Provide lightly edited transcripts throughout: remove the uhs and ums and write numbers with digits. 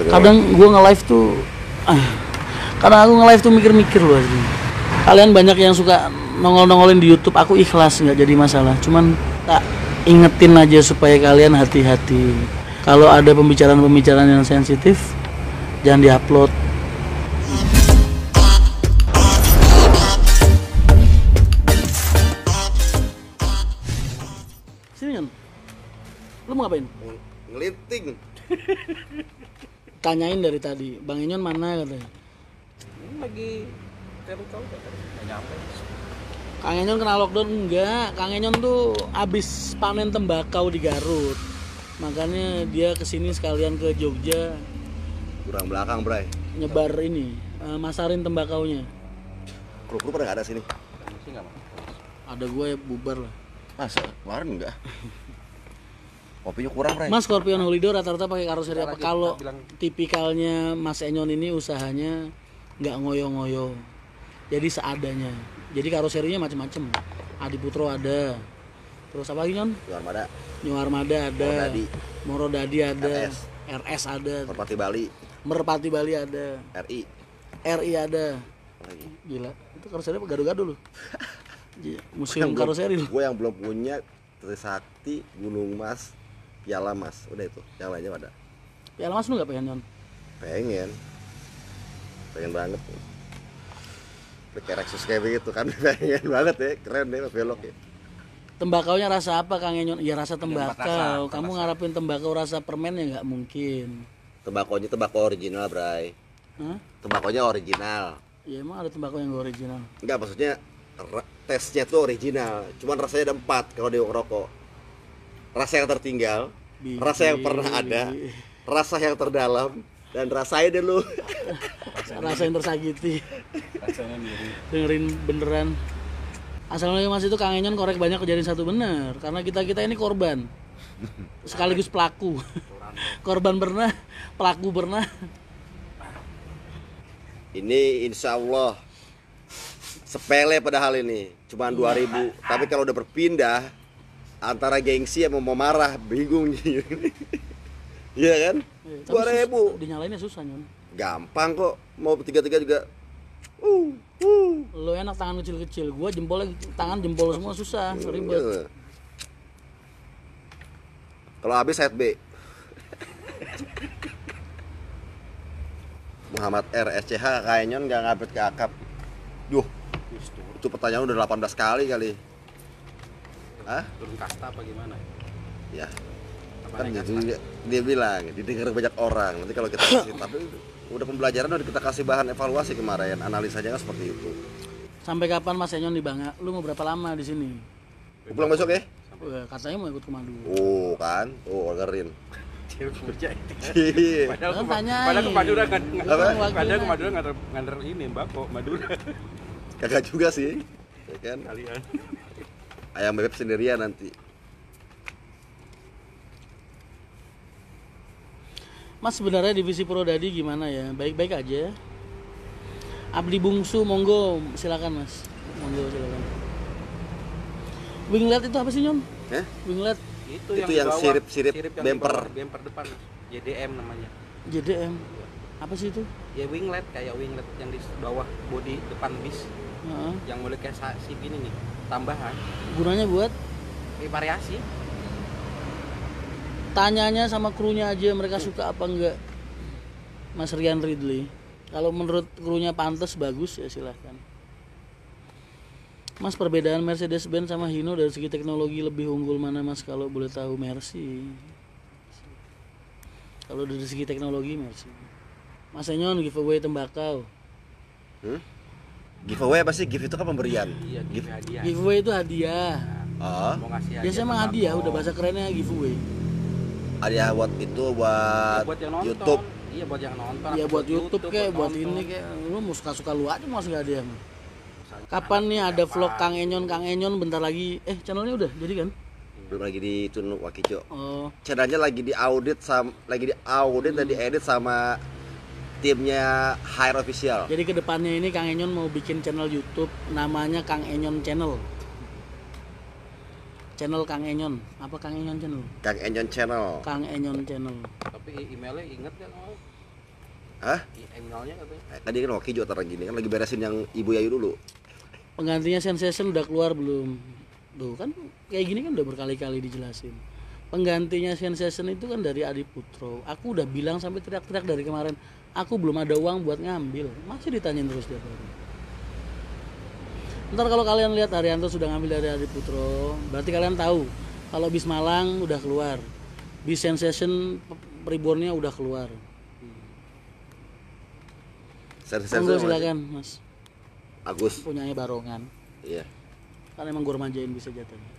Kadang gue nge-live tuh karena aku nge-live tuh mikir-mikir loh asli. Kalian banyak yang suka nongol-nongolin di YouTube, aku ikhlas, nggak jadi masalah. Cuman tak ingetin aja supaya kalian hati-hati. Kalau ada pembicaraan-pembicaraan yang sensitif, jangan diupload. Sini kan, lu mau ngapain? Ngelinting. Tanyain dari tadi, Bang Enyon mana katanya? Lagi cari tahu nggak nyampe. Kang Enyon kena lockdown enggak? Kang Enyon tuh abis panen tembakau di Garut, makanya dia kesini sekalian ke Jogja Kurang belakang, Bray. nyebar ini, masarin tembakaunya. Kru-kru pada nggak ada sini. Sih nggak mau. Ada gue ya bubar lah. Masa? Kemarin enggak. Kopinya kurang, Bray. Mas Scorpion Holido rata-rata pakai karoseri apa? Lagi, Kalau bilang- tipikalnya Mas Enyon ini usahanya nggak ngoyo-ngoyo, jadi seadanya. Jadi karoserinya macam-macam. Adi Putro ada, terus apa lagi Nyon? Luar Mada, New Armada ada, Morodadi. Morodadi ada, RS. RS ada, Merpati Bali, Merpati Bali ada, RI. RI ada. Lagi. Gila, itu karoseri apa gado-gado loh. Museum karoseri loh. Gue yang belum punya Trisakti, Gunung Mas, Piala Mas. Udah itu, yang lainnya ada. Ya Mas lu nggak pengen Nyon? Pengen banget. Kayak Rexus kayak begitu kan, pengen banget ya, keren deh belok ya. Tembakaunya rasa apa Kang Enyon? Ya rasa tembakau. rasa, Kamu ngarepin tembakau rasa permen ya nggak mungkin. Tembakonya tembakau original, Bray. Hah? Tembakonya original. Ya emang ada tembakau yang original. Enggak, maksudnya tesnya tuh original. Cuman rasanya ada 4 kalau dia ngerokok. Rasa yang tertinggal, rasa yang pernah ada, rasa yang terdalam, dan rasain deh lu. Rasa yang tersakiti. Rasanya mirip. Dengerin beneran. Assalamualaikum Mas, itu Kang Enyon korek banyak kejadian satu bener. Karena kita ini korban sekaligus pelaku. Korban pernah, pelaku pernah. Ini insya Allah sepele padahal ini, cuman 2.000. Tapi kalau udah berpindah antara gengsi sama mau marah, bingung nih. Iya kan? Tapi 2.000. Dinyalainnya susah Nyon. Gampang kok, mau 3-3 juga. Lo enak tangan kecil-kecil, gua jempolnya tangan jempol semua susah, ribet. Iya. Kalau habis set B. Muhammad R SCH kayaknya nggak ngabet ke akap. Yuh, itu pertanyaan udah 18 kali. Hah? Turun kasta apa gimana? Ya. Apa Kan naik gitu, kasta? dia bilang didengar banyak orang. Nanti kalau kita kasih, tapi udah pembelajaran udah kita kasih bahan evaluasi kemarin, analisanya kan seperti itu. Sampai kapan Mas Enyon di Banga? Lu mau berapa lama di sini? Pulang besok ya? Wah, katanya mau ikut komando. Oh kan, orderin. Cewek kerja. Iya. Padahal Kan tanyain. padahal ke Madura kan. Apa? Padahal ke Madura nganter ini Mbako Madura. Kagak juga sih, ya kan? Kalian. Ayam bebek sendirian nanti. Mas sebenarnya divisi Pro Dadi gimana ya? Baik-baik aja. Abdi Bungsu, monggo silakan Mas. Monggo silakan. Winglet itu apa sih Nyon? Hah? Winglet Itu yang di bawah, sirip-sirip yang di bumper. bawah, bumper depan JDM namanya. JDM. Apa sih itu? Ya winglet, kayak winglet yang di bawah bodi depan bis Heeh. yang mulai kayak si gini nih, tambahan. Gunanya buat Variasi. tanyanya sama krunya aja mereka suka apa enggak. Mas Rian Ridley. Kalau menurut krunya pantas bagus ya silahkan. Mas, perbedaan Mercedes-Benz sama Hino dari segi teknologi lebih unggul mana Mas kalau boleh tahu? Mercy. Kalau dari segi teknologi Mercy. Mas Enyon giveaway tembakau. Giveaway apa sih? Gift itu kan pemberian. Iya, Gift. hadiah. Giveaway itu hadiah. Oh, Mau ngasih Biasanya emang tembakau. hadiah, udah bahasa kerennya giveaway. hadiah buat itu Ya, buat, buat yang nonton. YouTube. Iya, buat yang nonton. Ya apa buat YouTube kayak buat nonton. ini kayak lu mau suka-suka lu aja mau ngasih hadiah. Kapan nih ada vlog Kang Enyon bentar lagi. Channelnya udah jadi kan? Belum lagi di Tunu Wakijo. Oh, Channelnya lagi diaudit dan diedit sama timnya Hire Official. jadi kedepannya ini Kang Enyon mau bikin channel YouTube namanya Kang Enyon Channel. Channel Kang Enyon. Apa Kang Enyon Channel? Kang Enyon Channel. Kang Enyon Channel. Tapi emailnya inget kan? Hah? Emailnya katanya. Kan dia kan hoki juga ntar gini kan lagi beresin yang Ibu Yayu dulu. Penggantinya Sensation udah keluar belum? Tuh kan kayak gini kan udah berkali-kali dijelasin. Penggantinya Sensation itu kan dari Adi Putro. Aku udah bilang sampai teriak-teriak dari kemarin, aku belum ada uang buat ngambil. Masih ditanyain terus tiap hari. Ntar kalau kalian lihat Haryanto sudah ngambil dari Adi Putro, berarti kalian tahu kalau bis Malang udah keluar, bis Sensation Reborn-nya udah keluar. Monggo silakan Mas. Agus. Punyanya Barongan. Iya. Kan emang gue remajain bisa jatuhnya.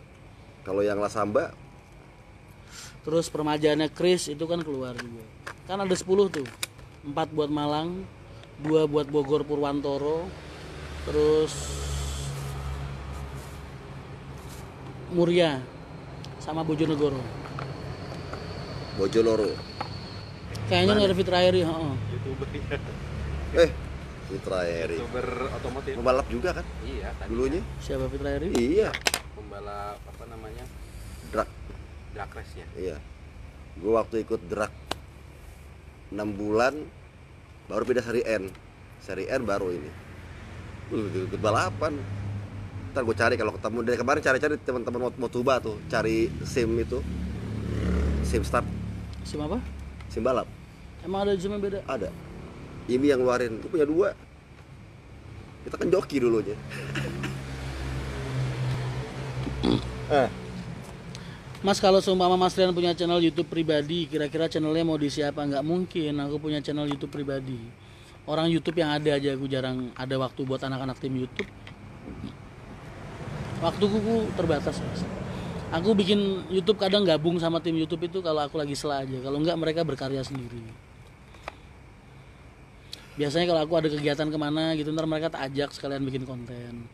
Kalau yang Lasamba Terus permajaannya Chris itu kan keluar juga. Kan ada 10 tuh. 4 buat Malang, 2 buat Bogor Purwantoro, terus Muria sama Bojonegoro. Bojonegoro. Kayaknya nggak ada Fitra Eri, heeh. YouTuber ya. Fitra Eri. YouTuber otomotif. Pembalap juga kan? Iya, tadinya. Dulunya? Siapa Fitra Eri? Iya. Pembalap apa namanya? Drag. Drag race ya. Iya. Gue waktu ikut drag 6 bulan baru pindah seri N. Seri N baru ini. Ikut balapan. Ntar gue cari kalau ketemu dari kemarin cari-cari teman-teman Motuba tuh, cari SIM itu. SIM start, SIM apa? SIM balap. Emang ada SIM yang beda? Ada. Ini yang ngeluarin, gue punya 2. Kita kan joki dulunya. Mas, kalau seumpama Mas Rian punya channel YouTube pribadi, kira-kira channelnya mau diisi apa? Nggak mungkin, aku punya channel YouTube pribadi. Orang YouTube yang ada aja, aku jarang ada waktu buat anak-anak tim YouTube. Waktuku terbatas, Mas. Aku bikin YouTube kadang gabung sama tim YouTube itu kalau aku lagi sela aja. Kalau enggak mereka berkarya sendiri. Biasanya kalau aku ada kegiatan kemana gitu, ntar mereka tak ajak sekalian bikin konten.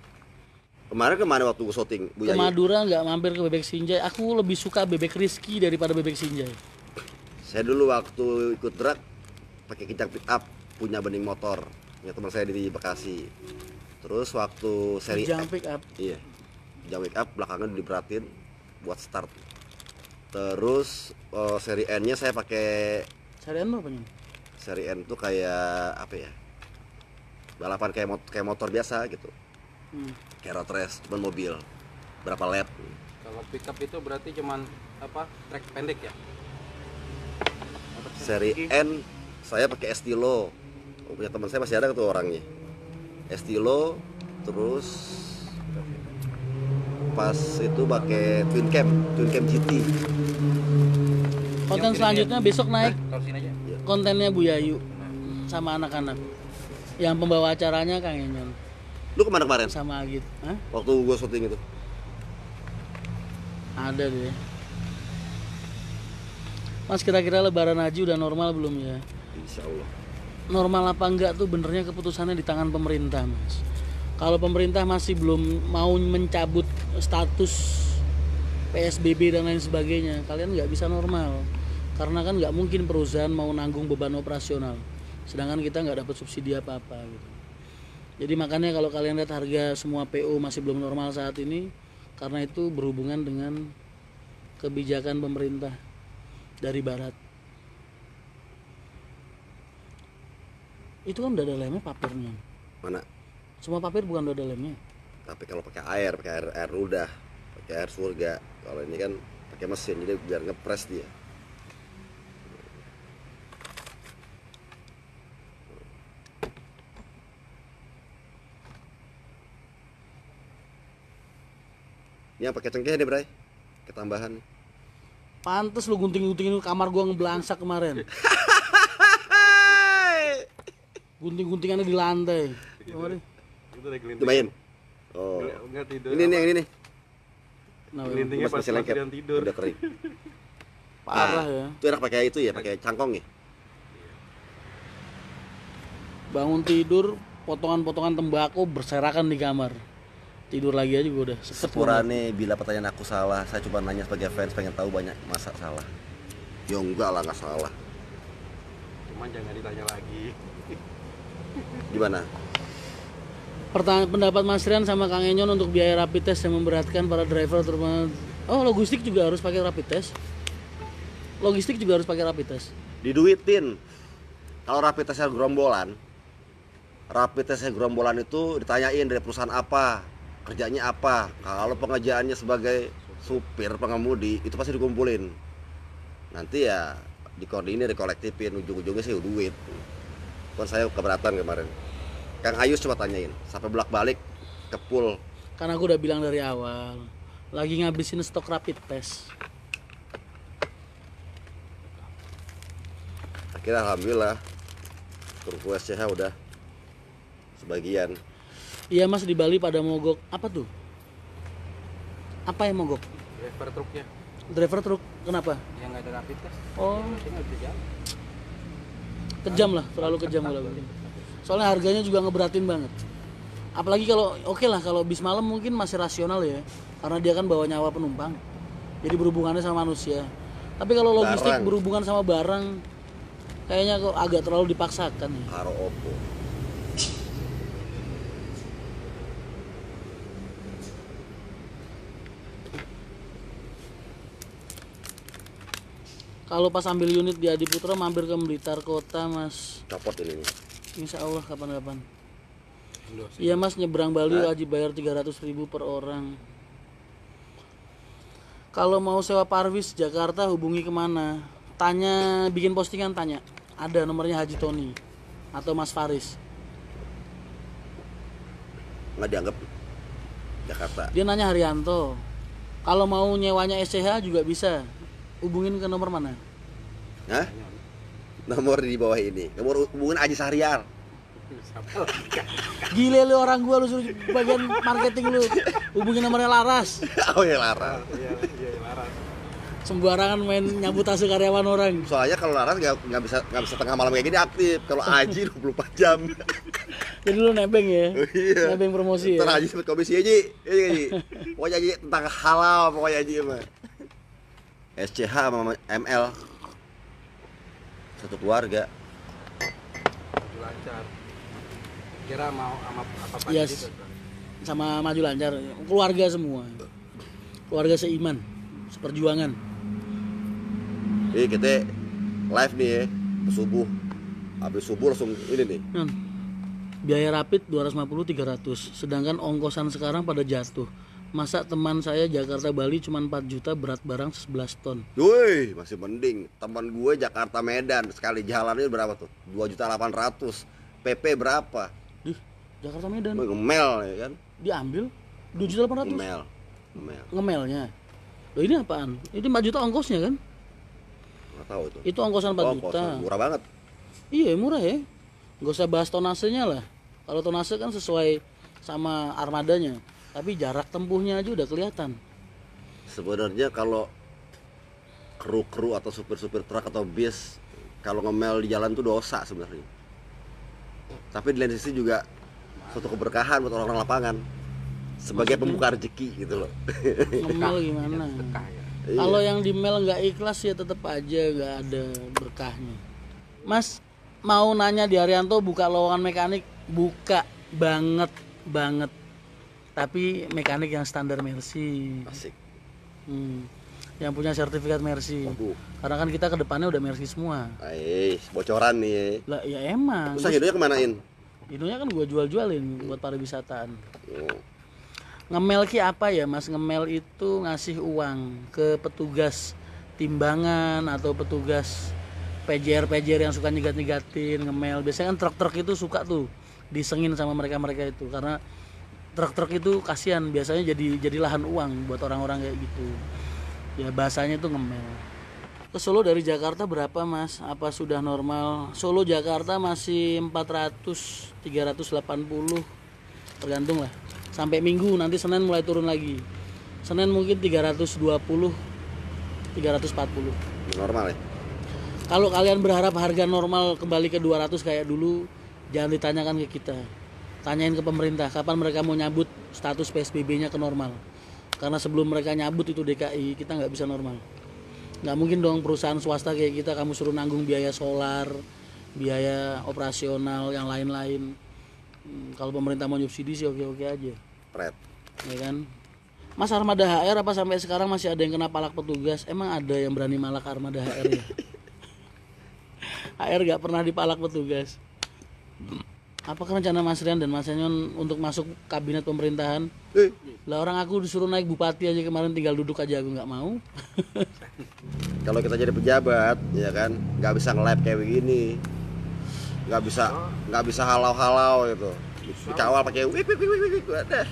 Kemarin kemana waktu gue syuting? Bu Ke Yayu? Madura nggak mampir ke Bebek Sinjai. Aku lebih suka Bebek Rizky daripada Bebek Sinjai. Saya dulu waktu ikut drag pakai kicak pick up, punya bening motor. Ya teman saya di Bekasi. Terus waktu seri Kijang pick up. Iya. Kijang pick up belakangnya diberatin buat start. Terus seri N-nya saya pakai Sarian lo apanya? seri N tuh kayak apa ya? Balapan kayak motor biasa gitu. Kayak road race, cuman mobil. Berapa lap? Kalau pickup itu berarti cuman apa? Trek pendek ya? Seri N saya pakai Estilo. Punya teman saya masih ada tuh orangnya. Estilo, terus pas itu pakai Twin Cam GT. Konten selanjutnya besok naik Taruh sini aja. kontennya Bu Yayu sama anak-anak. Yang pembawa acaranya Kang Enyon Lu kemana kemarin? sama Agit. Hah? Waktu gua syuting itu. Ada deh. Mas, kira-kira Lebaran Haji udah normal belum ya? Insya Allah. Normal apa enggak tuh benernya keputusannya di tangan pemerintah, Mas. Kalau pemerintah masih belum mau mencabut status PSBB dan lain sebagainya, kalian nggak bisa normal. Karena kan nggak mungkin perusahaan mau nanggung beban operasional, sedangkan kita nggak dapat subsidi apa-apa gitu. Jadi makanya kalau kalian lihat harga semua PO masih belum normal saat ini, karena itu berhubungan dengan kebijakan pemerintah dari barat. Itu kan udah ada lemnya papirnya. Mana? Semua papir bukan udah ada lemnya. Tapi kalau pakai air udah, pakai air surga. Kalau ini kan pakai mesin, jadi biar ngepres dia. Ini yang pakai cengkeh nih, Bray. Ketambahan. Pantes lu gunting-guntingin kamar gua ngeblangsak kemarin. Gunting-guntingannya di lantai. Kemarin. Itu lagi Itu main. Oh. Enggak tidur. Ini nih yang ini nih. Nah, Gelintingnya pas Masih lengket. Mas Rian tidur. Udah kering. parah ya. Itu enak pakai itu ya, pakai cangkong ya. Bangun tidur, potongan-potongan tembakau berserakan di kamar. Tidur lagi aja gua udah sepet banget. Sepurane bila pertanyaan aku salah, saya cuma nanya sebagai fans pengen tahu banyak masa salah. Ya enggak lah, nggak salah. Cuman jangan ditanya lagi. Gimana? Pendapat Mas Rian sama Kang Enyon untuk biaya rapid test yang memberatkan para driver terutama. Oh, logistik juga harus pakai rapid test. Logistik juga harus pakai rapid test. Diduitin. Kalau rapid testnya gerombolan itu ditanyain dari perusahaan apa, kerjanya apa. Kalau pengerjaannya sebagai supir pengemudi itu pasti dikumpulin. Nanti ya dikoordinir, dikolektifin, ujung-ujungnya sih duit. Kan saya keberatan kemarin. Kang Ayus coba tanyain, sampai bolak-balik ke pool. Karena aku udah bilang dari awal, lagi ngabisin stok rapid test. Akhirnya alhamdulillah kru SCH udah sebagian. Iya Mas, di Bali pada mogok. Apa tuh? Apa yang mogok? Driver truknya Driver truk. Kenapa? yang nggak ada rapid test. Oh, Dia nggak bisa jalan. kejam lah, terlalu kejam kalau begini. Soalnya harganya juga ngeberatin banget. Apalagi kalau oke lah kalau bis malam mungkin masih rasional ya, karena dia kan bawa nyawa penumpang. Jadi berhubungannya sama manusia. Tapi kalau logistik Barang. berhubungan sama barang, kayaknya kok agak terlalu dipaksakan ya. Karo opo. Kalau pas ambil unit di Adiputra mampir ke Blitar Kota Mas. Copot ini nih. Insya Allah kapan-kapan. Loh, Iya Mas, nyebrang Bali wajib bayar 300.000 per orang. Kalau mau sewa Parvis Jakarta hubungi kemana? Tanya, bikin postingan tanya. Ada nomornya Haji Tony atau Mas Faris. Nggak dianggap Jakarta. Dia nanya Haryanto. Kalau mau nyewanya SCH juga bisa. Hubungin ke nomor mana? Hah? Nomor di bawah ini. Nomor hubungan Aji Sahriar. Gile lu orang gua, lu suruh bagian marketing lu. Hubungin nomornya Laras. Oh ya Lara. Iya, laras. Sembarangan main nyambut hasil karyawan orang. Soalnya kalau Laras nggak bisa tengah malam kayak gini aktif. Kalau Aji 24 jam. Jadi lu nebeng ya? Iya. Nebeng promosi ya? Ntar Aji sebut komisi Aji. Iya Aji. Pokoknya Aji tentang halal pokoknya Aji mah. SCH sama ML satu keluarga. Maju lancar. Kira mau sama apa Yes. gitu. Sama maju lancar, keluarga semua, keluarga seiman, seperjuangan. Jadi kita live nih ya, ke subuh. Habis subuh langsung ini nih. Biaya rapid 250-300, sedangkan ongkosan sekarang pada jatuh. Masa teman saya Jakarta Bali cuma 4 juta, berat barang 11 ton. Woi, masih mending. Teman gue Jakarta Medan sekali jalannya berapa tuh? 2.800.000. PP berapa? Ih, Jakarta Medan Ngemel ya kan? diambil 2.800.000. Ngemel. Ngemelnya. Loh ini apaan? Ini 4 juta ongkosnya kan? Nggak tahu itu. Itu ongkosan 4 juta. Kosong, murah banget. Iya murah ya. Gak usah bahas tonasenya lah. Kalau tonase kan sesuai sama armadanya. Tapi jarak tempuhnya aja udah kelihatan. Sebenarnya kalau kru-kru atau supir-supir truk atau bis kalau ngemel di jalan tuh dosa sebenarnya. Tapi di lain sisi juga suatu keberkahan buat orang-orang lapangan. Sebagai pembuka rezeki gitu loh. Ngemel gimana? Bekah ya. Iya. Kalau yang di mel nggak ikhlas ya tetap aja nggak ada berkahnya. Mas mau nanya di Haryanto buka lowongan mekanik, buka banget. Tapi mekanik yang standar Mercy. Asik. Yang punya sertifikat Mercy. Waduh. Karena kan kita kedepannya udah Mercy semua. Bocoran nih. Lah ya emang. Terus hidupnya kemanain? Inonya kan gue jual-jualin buat pariwisataan. Oh. Ngemel ki apa ya Mas? Ngemel itu ngasih uang ke petugas timbangan atau petugas PJR yang suka nyegat-nyegatin ngemel. Biasanya kan truk-truk itu suka tuh disengin sama mereka itu karena truk-truk itu kasihan biasanya jadi lahan uang buat orang-orang kayak gitu. Ya bahasanya tuh ngemel. Ke Solo dari Jakarta berapa Mas? Apa sudah normal? Solo Jakarta masih 400 380 tergantung lah. Sampai Minggu, nanti Senin mulai turun lagi. Senin mungkin 320 340. Normal ya? Kalau kalian berharap harga normal kembali ke 200 kayak dulu, jangan ditanyakan ke kita. Tanyain ke pemerintah kapan mereka mau nyabut status PSBB-nya ke normal. Karena sebelum mereka nyabut itu DKI, kita nggak bisa normal. Nggak mungkin dong perusahaan swasta kayak kita kamu suruh nanggung biaya solar, biaya operasional, yang lain-lain. Kalau pemerintah mau subsidi sih oke-oke aja. Pret. Ya kan? Mas Armada HR apa sampai sekarang masih ada yang kena palak petugas? Emang ada yang berani malak Armada HR ya? HR gak pernah dipalak petugas. Apakah rencana Mas Rian dan Mas Enyon untuk masuk kabinet pemerintahan? Lah orang aku disuruh naik bupati aja kemarin, tinggal duduk aja aku nggak mau. Kalau kita jadi pejabat, ya kan, nggak bisa nge-live kayak begini, nggak bisa halau-halau gitu, dikawal pakai wik, ada,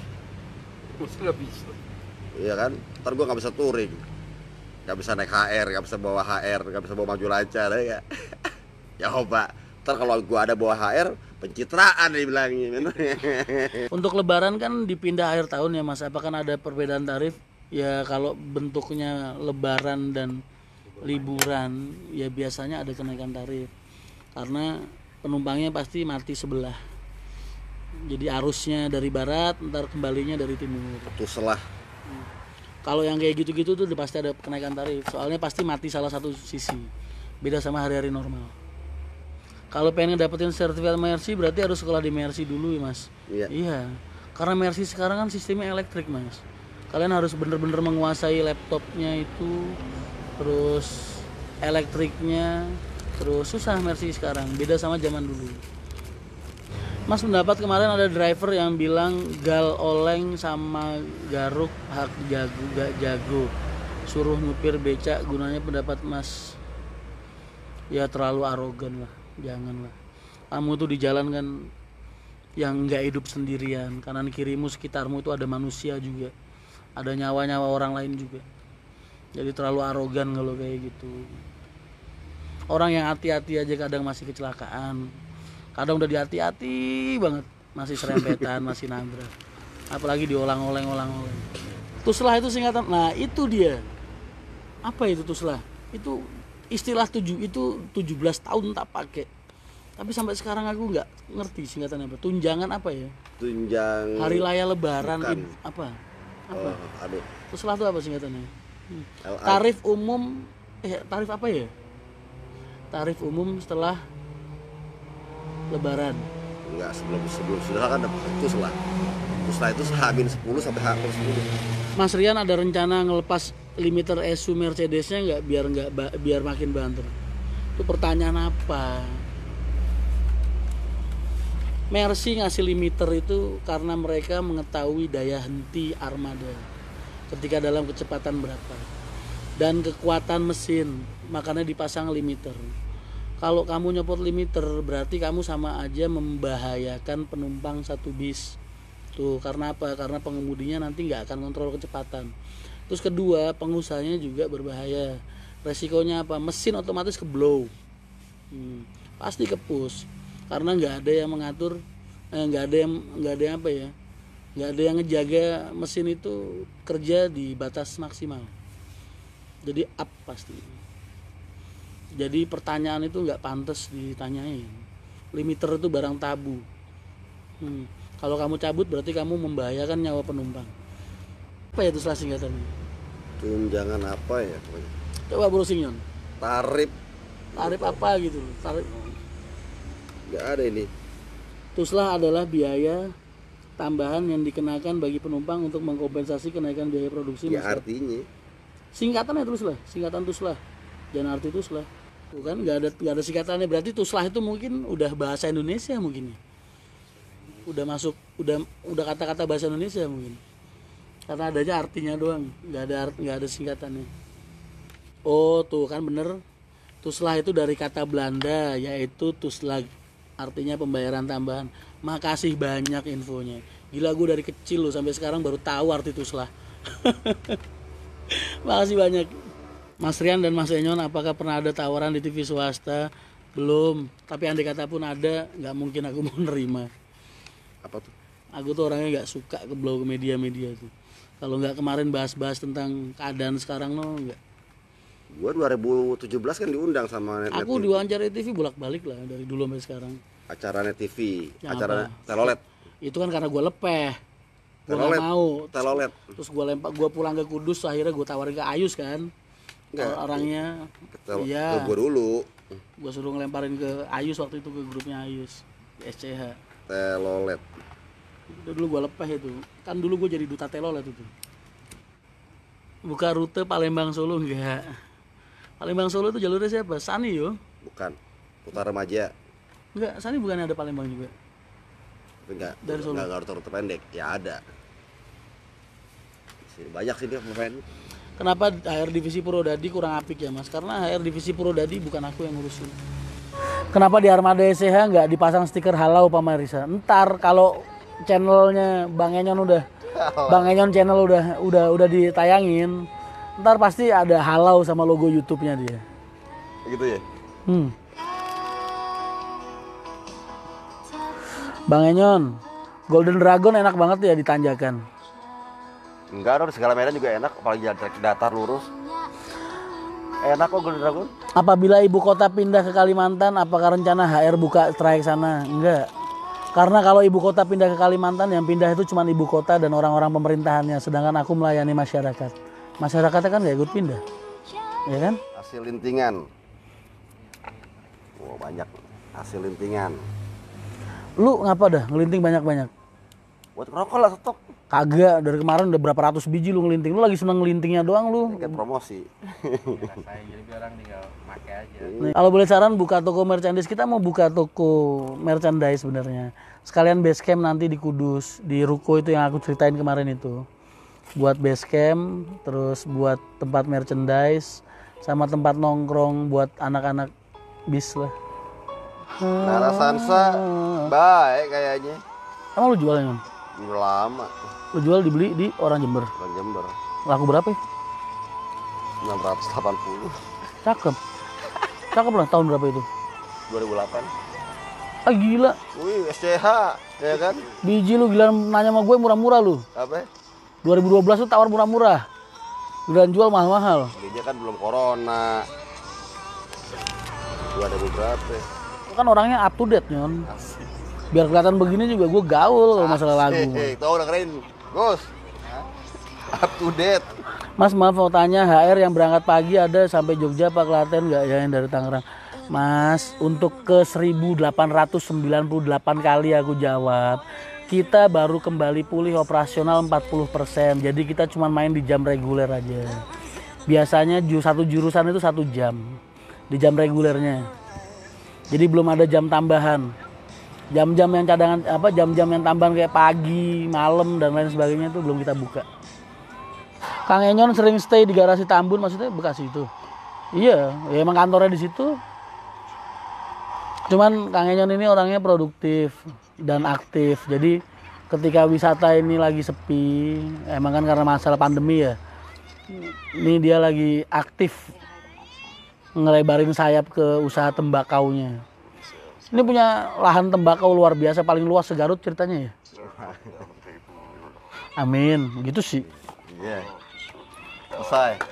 nggak bisa. iya kan, ntar gua nggak bisa touring, nggak bisa naik HR, nggak bisa bawa HR, nggak bisa bawa maju lancar, ya. Ya coba, ntar kalau gua ada bawa HR, pencitraan dibilangin. Untuk lebaran kan dipindah akhir tahun ya Mas, apakah ada perbedaan tarif? Ya kalau bentuknya lebaran dan liburan ya biasanya ada kenaikan tarif, karena penumpangnya pasti mati sebelah. Jadi arusnya dari barat, ntar kembalinya dari timur. Tuslah. Kalau yang kayak gitu-gitu tuh udah pasti ada kenaikan tarif, soalnya pasti mati salah satu sisi. Beda sama hari-hari normal. Kalau pengen dapetin sertifikat Mercy berarti harus sekolah di Mercy dulu ya Mas. Iya. Karena Mercy sekarang kan sistemnya elektrik Mas. Kalian harus bener-bener menguasai laptopnya itu, terus elektriknya, terus susah Mercy sekarang. Beda sama zaman dulu. Mas mendapat kemarin ada driver yang bilang gal oleng sama garuk hak jago gak jago, suruh nyupir becak, gunanya pendapat Mas? Ya terlalu arogan lah. Janganlah, kamu tuh di jalan kan yang nggak hidup sendirian, kanan kirimu sekitarmu itu ada manusia juga, ada nyawa-nyawa orang lain juga. Jadi terlalu arogan kalau kayak gitu. Orang yang hati-hati aja kadang masih kecelakaan, kadang udah dihati-hati banget masih serempetan, masih nabrak, apalagi diolang-oleng. Tuslah itu singkatan. Nah itu dia, apa itu tuslah? Itu istilah itu 17 tahun tak pakai, tapi sampai sekarang aku nggak ngerti singkatannya apa. Tunjangan apa ya? Tunjang Hari Raya Lebaran apa? Oh, aduh. Tuslah itu apa singkatannya? Tarif umum tarif apa ya? Tarif umum setelah Lebaran. Enggak, sebelum sudah kan ada tuslah. Tuslah itu H-10 sampai H-10. Mas Rian ada rencana ngelepas limiter SU Mercedesnya nggak biar makin banter? Itu pertanyaan apa? Mercy ngasih limiter itu karena mereka mengetahui daya henti armada ketika dalam kecepatan berapa dan kekuatan mesin, makanya dipasang limiter. Kalau kamu nyopot limiter berarti kamu sama aja membahayakan penumpang satu bis. Tuh, karena apa? Karena pengemudinya nanti nggak akan kontrol kecepatan. Terus kedua, pengusahanya juga berbahaya. Resikonya apa? Mesin otomatis ke-blow. Pasti ke-push. Karena nggak ada yang mengatur, nggak ada yang apa ya? Nggak ada yang ngejaga mesin itu kerja di batas maksimal. Jadi up pasti. Jadi pertanyaan itu nggak pantas ditanyain. Limiter itu barang tabu. Kalau kamu cabut berarti kamu membahayakan nyawa penumpang. Apa ya itu salah singkatannya? Tunjangan apa ya? Coba browsing Yon. Tarif apa gitu? Tarif. Nggak ada ini. Tuslah adalah biaya tambahan yang dikenakan bagi penumpang untuk mengkompensasi kenaikan biaya produksi. Ya artinya. Singkatannya tuslah, singkatan tuslah. Jangan arti tuslah. Tuh kan nggak ada singkatannya, berarti tuslah itu mungkin udah bahasa Indonesia mungkin ya. Udah masuk, udah kata-kata bahasa Indonesia mungkin. Karena adanya artinya doang, nggak ada singkatannya. Oh tuh kan bener, tuslah itu dari kata Belanda yaitu tuslag, artinya pembayaran tambahan. Makasih banyak infonya. Gila, gue dari kecil loh sampai sekarang baru tahu arti tuslah. Makasih banyak Mas Rian dan Mas Enyon. Apakah pernah ada tawaran di TV swasta? Belum, tapi andai kata pun ada, nggak mungkin aku mau nerima. Apa tuh? Aku tuh orangnya nggak suka ke blog media-media tuh. Kalau nggak kemarin bahas-bahas tentang keadaan sekarang nggak. Gua 2017 kan diundang sama Net. Aku diwawancara TV bolak-balik lah dari dulu sampai sekarang. Acara Net TV, Ya, acara apa? telolet. Itu kan karena gue lepeh. Gue nggak mau. Telolet. Terus gue pulang ke Kudus, akhirnya gue tawarin ke Ayus kan. Enggak. Orangnya. Ke Iya. gua dulu. Gue suruh ngelemparin ke Ayus waktu itu, ke grupnya Ayus di SCH. Telolet. Udah dulu gue lepeh itu. Kan dulu gue jadi duta telolet itu. Buka rute Palembang Solo enggak. Palembang Solo itu jalurnya siapa? Sani yo. Bukan. Kota Remaja. Enggak, Sani bukannya ada Palembang juga? Tapi enggak, Dari Solo. enggak rute pendek. Ya ada. Banyak sih dia pemain. Kenapa HR divisi Purwodadi kurang apik ya Mas? Karena HR divisi Purwodadi bukan aku yang ngurusin. Kenapa di Armada SCH nggak dipasang stiker halau Pak Marisa? Ntar kalau channelnya Bang Enyon Bang Enyon channel udah ditayangin, ntar pasti ada halau sama logo YouTube-nya dia. Gitu ya? Bang Enyon, Golden Dragon enak banget ya ditanjakan. Enggak dong, segala medan juga enak, apalagi datar lurus. Enak kok Golden Dragon. Apabila ibu kota pindah ke Kalimantan, apakah rencana HR buka trayek sana? Enggak. Karena kalau ibu kota pindah ke Kalimantan, yang pindah itu cuma ibu kota dan orang-orang pemerintahannya. Sedangkan aku melayani masyarakat. Masyarakatnya kan nggak ikut pindah, ya kan? Hasil lintingan. Wow, banyak hasil lintingan. Lu ngapa dah ngelinting banyak-banyak? Buat ngerokok lah, stok. Kagak, dari kemarin udah berapa ratus biji lu ngelinting. Lu lagi seneng ngelintingnya doang lu. Ini kan promosi. Jadi biar orang tinggal pakai aja. Nih, kalau boleh saran buka toko merchandise, kita mau buka toko merchandise sebenarnya. Sekalian base camp nanti di Kudus, di Ruko itu yang aku ceritain kemarin itu. Buat base camp, terus buat tempat merchandise, sama tempat nongkrong buat anak-anak bis lah. Nara Sansa baik kayaknya. Emang lu jualnya, Mon? Udah lama. Lu jual dibeli di orang Jember. Orang Jember. Laku berapa ya? 680. Cakep. Cakep lah, tahun berapa itu? 2008. Ah gila, Wih, SCH, ya kan? biji lu gila nanya sama gue murah-murah lu. Apa? 2012 tuh tawar murah-murah. Giliran jual mahal-mahal. Dia kan belum corona. Gua ada beberapa. Lu kan orangnya up to date, Nyon. Biar kelihatan begini juga gue gaul kalau masalah lagu. Tahu udah keren. Gus. Up to date. Mas maaf mau tanya, HR yang berangkat pagi ada sampai Jogja Pak Klaten nggak ya yang dari Tangerang? Mas, untuk ke 1898 kali aku jawab. Kita baru kembali pulih operasional 40%. Jadi kita cuma main di jam reguler aja. Biasanya satu jurusan itu 1 jam di jam regulernya. Jadi belum ada jam tambahan. Jam-jam yang cadangan jam-jam yang tambahan kayak pagi, malam dan lain sebagainya itu belum kita buka. Kang Enyon sering stay di garasi Tambun, maksudnya Bekasi itu. Iya, ya emang kantornya di situ. Cuman Kang Enyon ini orangnya produktif dan aktif. Jadi ketika wisata ini lagi sepi, emang kan karena masalah pandemi ya. Ini dia lagi aktif ngelebarin sayap ke usaha tembakaunya. Ini punya lahan tembakau luar biasa, paling luas se-Garut ceritanya ya. Amin, gitu sih. Iya. Selesai.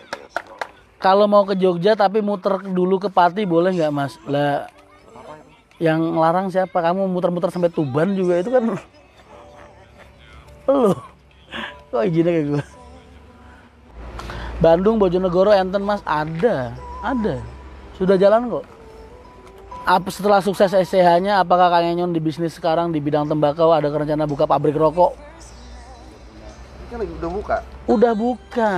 Kalau mau ke Jogja tapi muter dulu ke Pati boleh nggak Mas? Lah, yang ngelarang siapa? Kamu muter-muter sampai Tuban juga itu kan lu. Kok izinnya kayak gue? Bandung, Bojonegoro, enten Mas ada. Sudah jalan kok. Apa setelah sukses SCH-nya, apakah Kang Enyon di bisnis sekarang di bidang tembakau ada rencana buka pabrik rokok? Kan udah buka. Udah buka.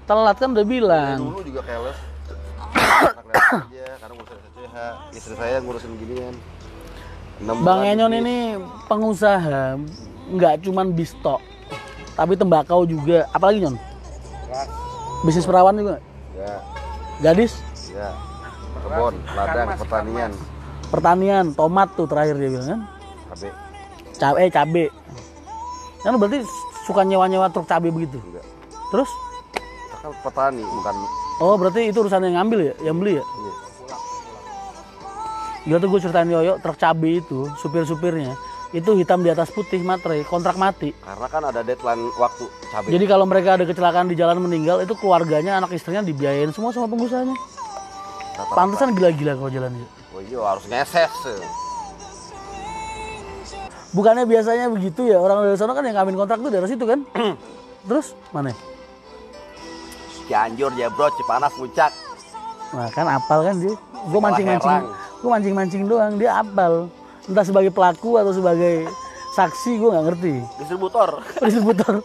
Telat kan udah bilang. Dulu juga keles. Aja karena ngurusin SCH. Istri saya ngurusin ginian. Bang Enyon ini pengusaha, nggak cuman bistok, tapi tembakau juga. Apalagi Nyon? Bisnis perawan juga? Ya. Gadis? Ya. Kebon, ladang, pertanian. Pertanian, tomat tuh terakhir dia bilang kan? Cabe. Kan berarti suka nyewa-nyewa truk cabe begitu? Enggak. Terus? Kan petani, bukan. Oh berarti itu urusan yang ngambil ya? Yang beli ya? Iya. Gila tuh gue ceritain Yoyo, truk cabe itu, supir-supirnya itu hitam di atas putih, materai, kontrak mati. Karena kan ada deadline waktu cabai. Jadi kalau mereka ada kecelakaan di jalan meninggal, itu keluarganya, anak istrinya dibiayain semua sama pengusahanya. Pantesan gila-gila kalau jalan itu. Oh iya, harus ngeses. Bukannya biasanya begitu ya, orang dari sana kan yang kawin kontrak tuh dari situ kan? Terus mana? Cianjur, Jebro, Cipanas, Puncak. Nah kan apal kan dia. Gue mancing-mancing doang, dia apal. Entah sebagai pelaku atau sebagai saksi gue nggak ngerti. Distributor.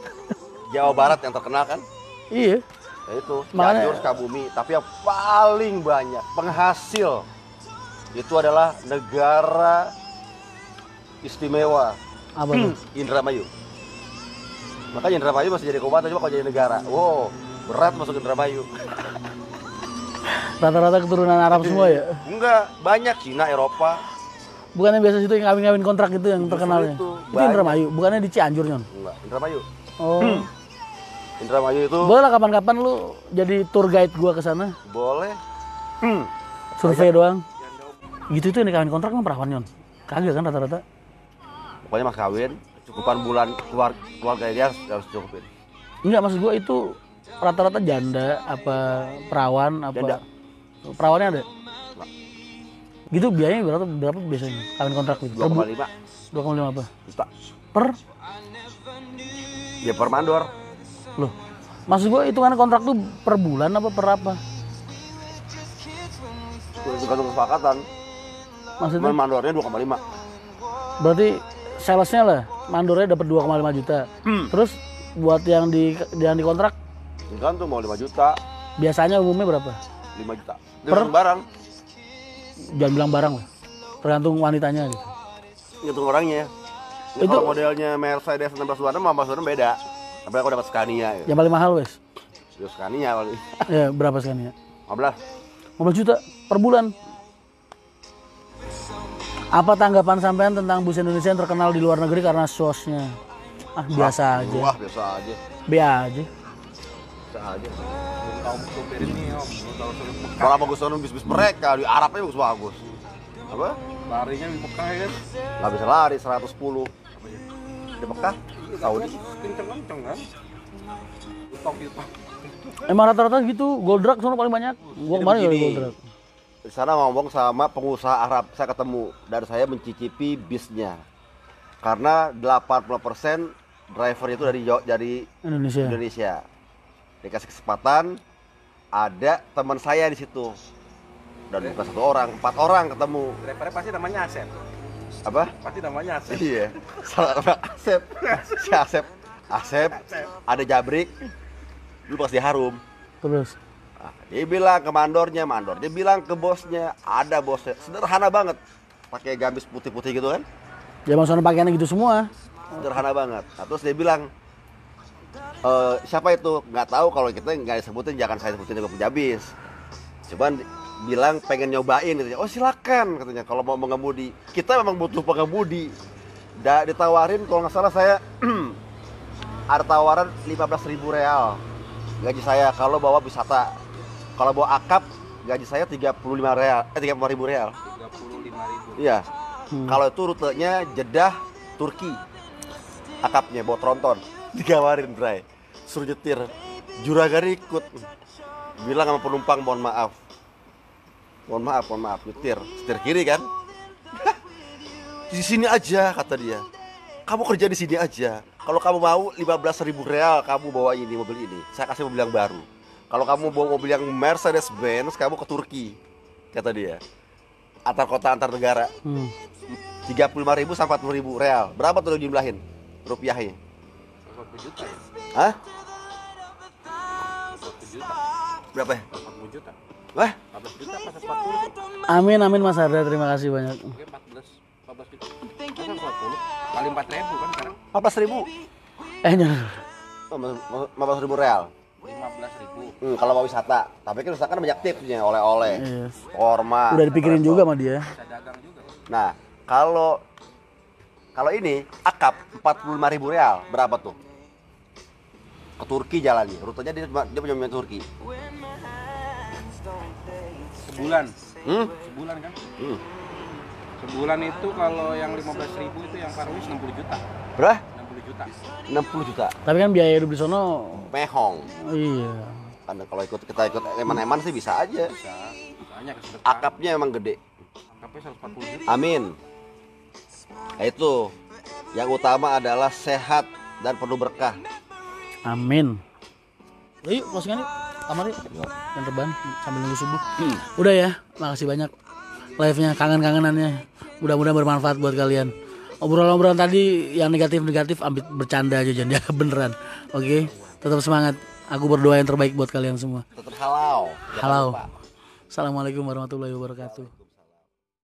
Jawa Barat yang terkenal kan? Iya. Ya itu, Makanya, Cianjur, Sukabumi, tapi yang paling banyak penghasil itu adalah negara istimewa Apa tuh? Indramayu. Makanya Indramayu masih jadi kabupaten, cuma kalau jadi negara, wow, berat masuk Indramayu. Rata-rata keturunan Arab semua ya? Enggak, banyak Cina, Eropa. Bukannya biasa situ yang kawin-kawin kontrak itu yang terkenalnya? itu, Itu banyak. Indramayu, bukannya di Cianjur Nyon? Enggak, Indramayu. Oh. Indramayu itu Boleh lah kapan-kapan lu jadi tour guide gua ke sana. boleh. Survei doang. Gitu itu yang di kawin kontrak mah perawan Nyon. Kagak kan rata-rata. Pokoknya mas kawin, cukupan bulan keluarga dia harus cukupin. Enggak, maksud gua itu rata-rata janda apa perawan apa? Janda. Perawannya ada? Enggak. Gitu biayanya berapa biasanya kawin kontrak gitu? 2,5 2,5 apa? juta. Per? Ya per mandor. Loh. Maksud gua hitungan kontrak tuh per bulan apa per apa? Tergantung kesepakatan. Maksudnya Cuman mandornya 2,5. berarti salesnya lah mandornya dapat 2,5 juta. Terus buat yang di kontrak Tergantung mau 5 juta, biasanya umumnya berapa? 5 juta. Per? Tergantung barang. Jangan bilang barang lah. Tergantung wanitanya gitu. Ngitung orangnya. Itu- Kalau modelnya Mercedes 1626 sama 1626 beda. Tapi aku dapat Scania ya. Yang paling mahal wes. Ya Scania kali. Ya berapa sekian ya? 15. 15 juta per bulan. Apa tanggapan sampean tentang bus Indonesia yang terkenal di luar negeri karena sosnya? Ah biasa aja. Wah, biasa aja. B aja. Biasa aja. Kaum supir ini om, kalau suruh Mekah, Kalau bagus-bagus bis-bis mereka di Arabnya bagus-bagus. Apa? larinya di Mekah ya kan? Nggak bisa lari 110. Di Mekah, Saudi. Kenceng-kenceng kan? Utok. Emang rata-rata gitu, Goldrak sono paling banyak. Gua Jadi kemarin dari begini. Goldrak. Di sana ngomong sama pengusaha Arab, saya ketemu dan saya mencicipi bisnya. Karena 80% driver itu dari Indonesia. Indonesia. Dikasih kesempatan, ada teman saya di situ. Dan bukan 1 orang, 4 orang ketemu. Drivernya pasti namanya Asep. Apa? Pasti namanya Asep. Iya. Salah nama Asep. Si Asep. Ada Jabrik. Dulu pas di Harum. Terus Nah, dia bilang ke mandornya bilang ke bosnya, ada bosnya. Sederhana banget. Pakai gamis putih-putih gitu kan. ya emang sono pakaiannya gitu semua. Sederhana banget. Nah, terus dia bilang, siapa itu? Nggak tahu, kalau kita nggak disebutin, jangan saya sebutin juga punya bis. Cuman bilang pengen nyobain katanya. Oh silakan katanya, kalau mau mengemudi. Kita memang butuh pengemudi. Ditawarin kalau nggak salah saya ada tawaran 15.000 real gaji saya kalau bawa wisata. Kalau bawa akap gaji saya 35 real, 35.000 real. 35.000. Iya. Kalau itu rutenya Jeddah Turki. Akapnya bawa tronton. Dikawarin, Bray. Suruh nyetir. Juragan ikut. Bilang sama penumpang, mohon maaf. Mohon maaf, nyetir. Setir kiri kan? Di sini aja kata dia. Kamu kerja di sini aja. Kalau kamu mau 15.000 real kamu bawa ini mobil ini. Saya kasih mobil yang baru. Kalau kamu bawa mobil yang Mercedes Benz, kamu ke Turki, kata dia. Antar kota, antar negara. 35.000 sampai 40.000 real. Berapa tuh jumlahin rupiahnya? 40 juta ya? Hah? 40 juta. Berapa ya? 40 juta. Wah, 14 juta pas 40. Amin amin Mas Arda, terima kasih banyak. Oke 14 juta. Masa 40? Kali 4.000 kan sekarang? 14.000. Nyon. 15.000 real. 15.000. Kalau mau wisata. Tapi kan wisata kan banyak tipsnya, oleh-oleh, Iya. korma. Udah dipikirin juga sama dia. Bisa dagang juga. Nah, kalau ini akap 45.000 real, berapa tuh? Ke Turki jalannya. Rutenya dia punya Turki. Sebulan. Hmm? Sebulan kan? Hmm. Sebulan itu kalau yang 15.000 itu yang Farwis 60 juta. Berapa? 60 juta. 60 juta. Tapi kan biaya hidup di sono Mehong. iya. Karena kalau kita ikut eman-eman sih bisa aja. Bisa. Banyak kesedekah. Akapnya emang gede. Akapnya 140 juta. Amin. Nah, itu. Yang utama adalah sehat dan penuh berkah. Amin. Udah yuk, closing yuk. Kamar yuk. Dan rebahan sambil nunggu subuh. Udah ya, makasih banyak live-nya, kangen-kangenannya. Mudah-mudahan bermanfaat buat kalian. Obrolan-obrolan tadi yang negatif-negatif ambil bercanda aja, jangan dianggap beneran. Oke, tetap semangat. Aku berdoa yang terbaik buat kalian semua. Tetap halau. Jangan Halau. lupa. Assalamualaikum warahmatullahi wabarakatuh.